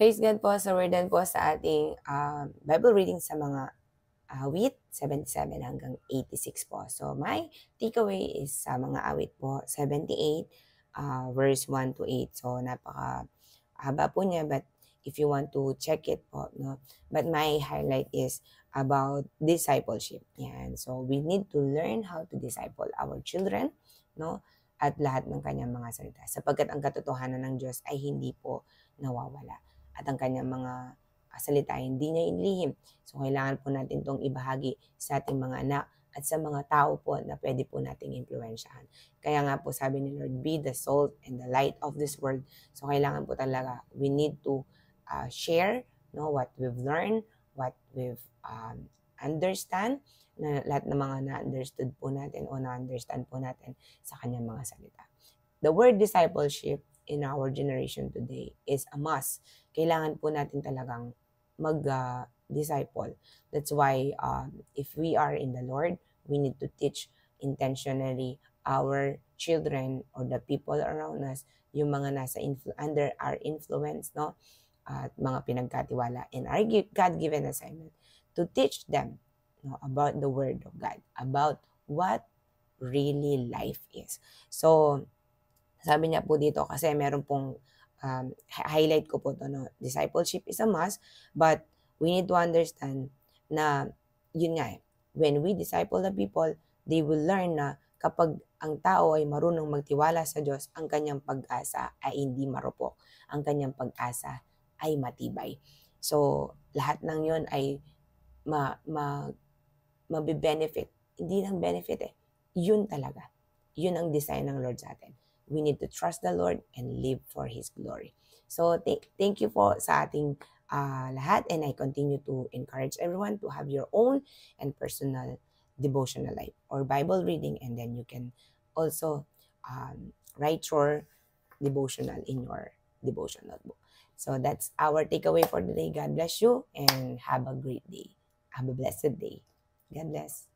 Praise God po. So we're done po sa ating Bible reading sa mga awit, 77 hanggang 86 po. So my takeaway is sa mga awit po, 78, verse 1 to 8. So napaka-haba po niya, but if you want to check it po, no? But my highlight is about discipleship. Yan. So we need to learn how to disciple our children, no? At lahat ng kanyang mga salita. Sapagkat ang katotohanan ng Diyos ay hindi po nawawala. At ang kanyang mga salita hindi niya inilihim. So kailangan po natin itong ibahagi sa ating mga anak at sa mga tao po na pwede po nating impluwensyahan. Kaya nga po sabi ni Lord, be the salt and the light of this world. So kailangan po talaga, we need to share, no, what we've learned, what we've understand, na lahat ng mga na-understood po natin o na-understand po natin sa kanyang mga salita. The word discipleship in our generation today is a must. Kailangan po natin talagang mag-disciple. That's why if we are in the Lord, we need to teach intentionally our children or the people around us, yung mga nasa under our influence, no? At mga pinagkatiwala in our God-given assignment to teach them, no, about the Word of God, about what really life is. So, sabi niya po dito, kasi meron pong highlight ko po to, no? Discipleship is a must, but we need to understand na yun nga when we disciple the people, they will learn na kapag ang tao ay marunong magtiwala sa Diyos, ang kanyang pag-asa ay hindi marupok. Ang kanyang pag-asa ay matibay. So, lahat ng yun ay mabibenefit. Hindi lang benefit eh. Yun talaga. Yun ang design ng Lord sa atin. We need to trust the Lord and live for His glory. So, thank you po sa ating lahat, and I continue to encourage everyone to have your own and personal devotional life or Bible reading, and then you can also write your devotional in your devotion notebook. So that's our takeaway for today. God bless you and have a great day. Have a blessed day. God bless.